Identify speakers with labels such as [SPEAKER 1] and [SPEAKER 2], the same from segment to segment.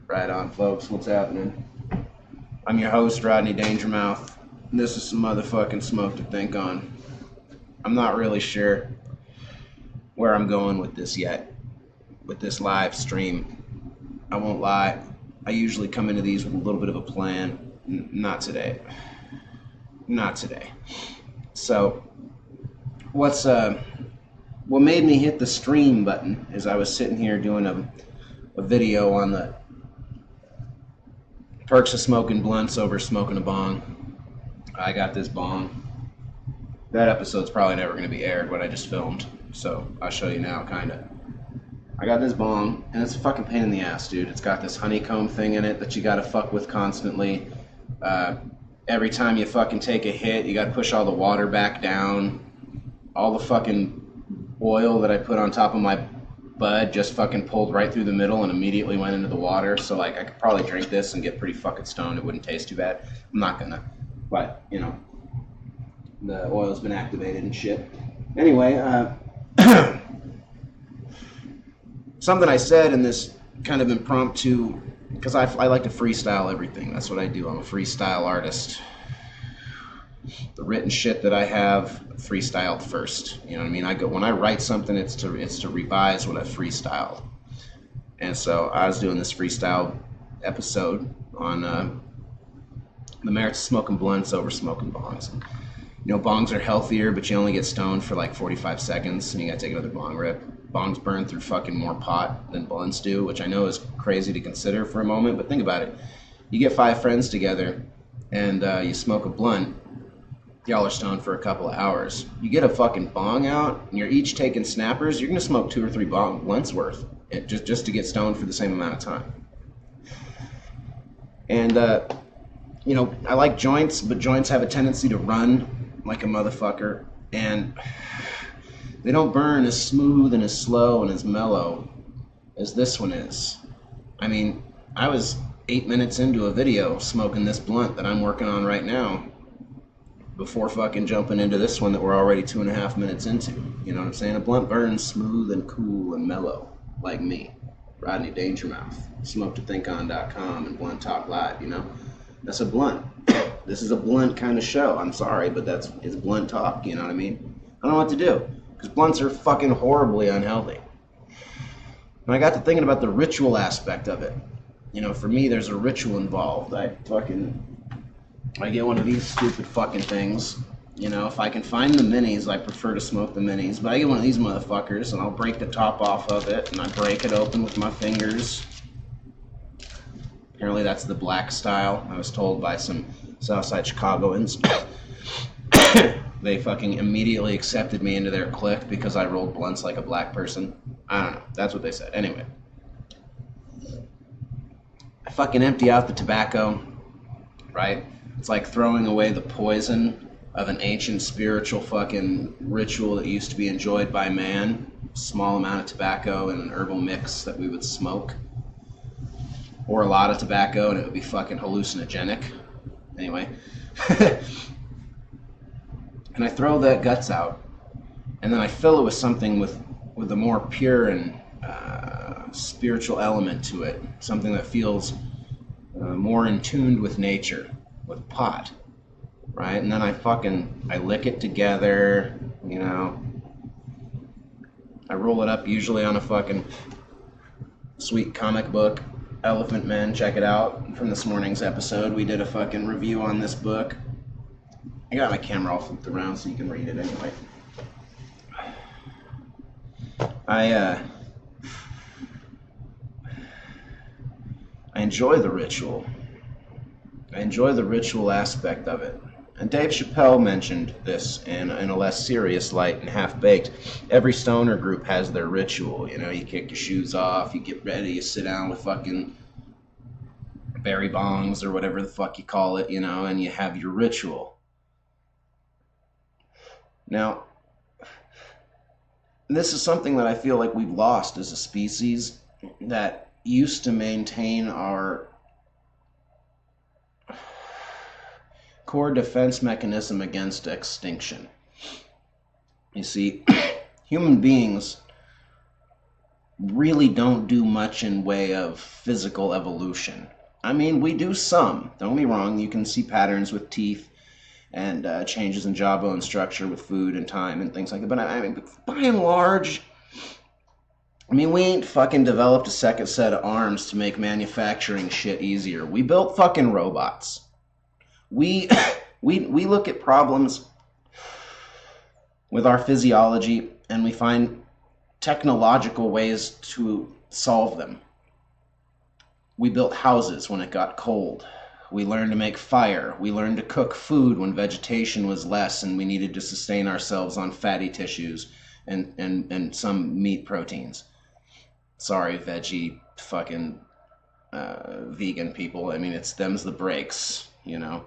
[SPEAKER 1] Right on, folks. What's happening? I'm your host, Rodney Dangermouth. This is some motherfucking smoke to think on. I'm not really sure where I'm going with this yet, with this live stream. I won't lie. I usually come into these with a little bit of a plan. Not today. Not today. So, what made me hit the stream button is I was sitting here doing a video on the perks of smoking blunts over smoking a bong. I got this bong. That episode's probably never going to be aired, what I just filmed. So I'll show you now, kind of. I got this bong, and it's a fucking pain in the ass, dude. It's got this honeycomb thing in it that you gotta fuck with constantly. Every time you fucking take a hit, you gotta push all the water back down. All the fucking oil that I put on top of my bud just fucking pulled right through the middle and immediately went into the water. So, like, I could probably drink this and get pretty fucking stoned. It wouldn't taste too bad. I'm not gonna. But, you know, the oil's been activated and shit. Anyway, something I said in this kind of impromptu, because I like to freestyle everything. That's what I do. I'm a freestyle artist. The written shit that I have, freestyled first. You know what I mean? When I write something, it's to revise what I freestyled. And so I was doing this freestyle episode on the merits of smoking blunts over smoking bongs. You know, bongs are healthier, but you only get stoned for like 45 seconds, and you gotta take another bong rip. Bongs burn through fucking more pot than blunts do, which I know is crazy to consider for a moment, but think about it. You get 5 friends together, and you smoke a blunt. Y'all are stoned for a couple of hours. You get a fucking bong out, and you're each taking snappers. You're gonna smoke 2 or 3 blunts worth, just to get stoned for the same amount of time. And you know, I like joints, but joints have a tendency to run like a motherfucker, and they don't burn as smooth and as slow and as mellow as this one is. I mean, I was 8 minutes into a video smoking this blunt that I'm working on right now before fucking jumping into this one that we're already 2.5 minutes into. You know what I'm saying? A blunt burns smooth and cool and mellow, like me, Rodney Dangermouth, SmokeToThinkOn.com and Blunt Talk Live, you know? That's a blunt. This is a blunt kind of show. I'm sorry, but it's blunt talk, you know what I mean? I don't know what to do, because blunts are fucking horribly unhealthy. And I got to thinking about the ritual aspect of it. You know, for me, there's a ritual involved. I get one of these stupid fucking things. You know, if I can find the minis, I prefer to smoke the minis. But I get one of these motherfuckers, and I'll break the top off of it, and I break it open with my fingers. Apparently that's the black style. I was told by some Southside Chicagoans. They fucking immediately accepted me into their clique because I rolled blunts like a black person. I don't know. That's what they said. Anyway. I fucking empty out the tobacco, right? It's like throwing away the poison of an ancient spiritual fucking ritual that used to be enjoyed by man. A small amount of tobacco and an herbal mix that we would smoke. Or a lot of tobacco and it would be fucking hallucinogenic. Anyway. And I throw the guts out, and then I fill it with something with a more pure and spiritual element to it, something that feels more in tune with nature, with pot, right? And then I lick it together, you know. I roll it up usually on a fucking sweet comic book, Elephant Men. Check it out from this morning's episode. We did a fucking review on this book. I got my camera all flipped around so you can read it anyway. I enjoy the ritual. I enjoy the ritual aspect of it. And Dave Chappelle mentioned this in a less serious light and half-baked. Every stoner group has their ritual. You know, you kick your shoes off, you get ready, you sit down with fucking berry bongs or whatever the fuck you call it, you know, and you have your ritual. Now, this is something that I feel like we've lost as a species that used to maintain our core defense mechanism against extinction. You see, human beings really don't do much in way of physical evolution. I mean, we do some. Don't get me wrong. You can see patterns with teeth and changes in jawbone structure with food and time and things like that. But I mean, by and large, I mean, we ain't fucking developed a second set of arms to make manufacturing shit easier. We built fucking robots. We we look at problems with our physiology and we find technological ways to solve them. We built houses when it got cold. We learned to make fire. We learned to cook food when vegetation was less and we needed to sustain ourselves on fatty tissues and some meat proteins. Sorry, veggie fucking vegan people. I mean, it's them's the breaks, you know.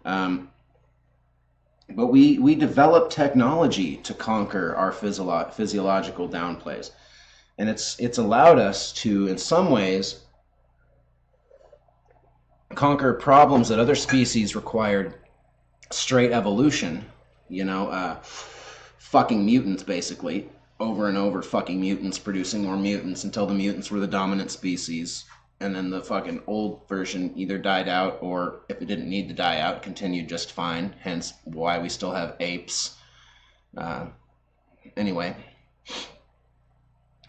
[SPEAKER 1] But we developed technology to conquer our physiological downplays. And it's allowed us to, in some ways, conquer problems that other species required straight evolution, you know, fucking mutants, basically. Over and over, fucking mutants, producing more mutants until the mutants were the dominant species. And then the fucking old version either died out or, if it didn't need to die out, continued just fine. Hence why we still have apes. Anyway.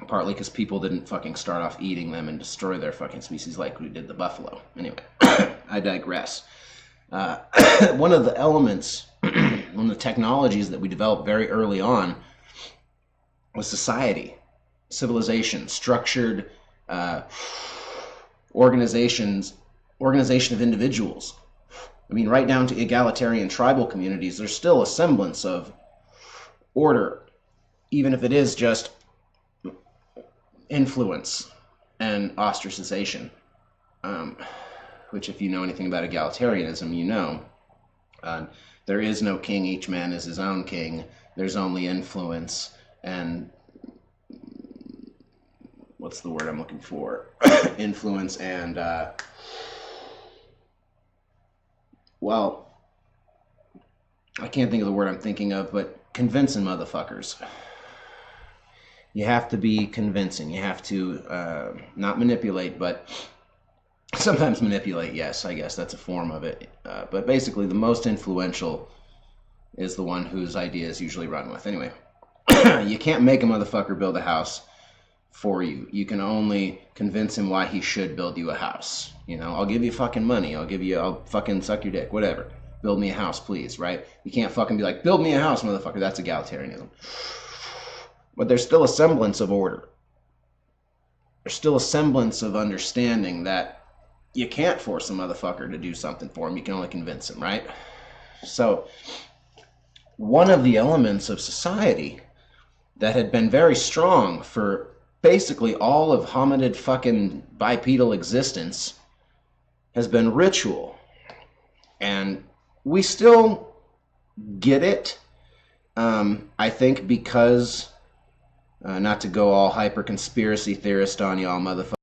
[SPEAKER 1] Partly because people didn't fucking start off eating them and destroy their fucking species like we did the buffalo. Anyway, I digress. One of the elements, one of the technologies that we developed very early on was society, civilization, structured organization of individuals. I mean, right down to egalitarian tribal communities, there's still a semblance of order, even if it is just influence and ostracization, which if you know anything about egalitarianism, you know. There is no king, each man is his own king. There's only influence and what's the word I'm looking for? Influence and, well, I can't think of the word I'm thinking of, but convincing motherfuckers. You have to be convincing. You have to not manipulate, but sometimes manipulate, yes, I guess that's a form of it. But basically, the most influential is the one whose ideas usually run with. Anyway, you can't make a motherfucker build a house for you. You can only convince him why he should build you a house. You know, I'll give you fucking money. I'll fucking suck your dick, whatever. Build me a house, please, right? You can't fucking be like, build me a house, motherfucker. That's egalitarianism. But there's still a semblance of order. There's still a semblance of understanding that you can't force a motherfucker to do something for him. You can only convince him, right? So, one of the elements of society that had been very strong for basically all of hominid fucking bipedal existence has been ritual. And we still get it, I think, because... not to go all hyper conspiracy theorist on y'all, motherfucker.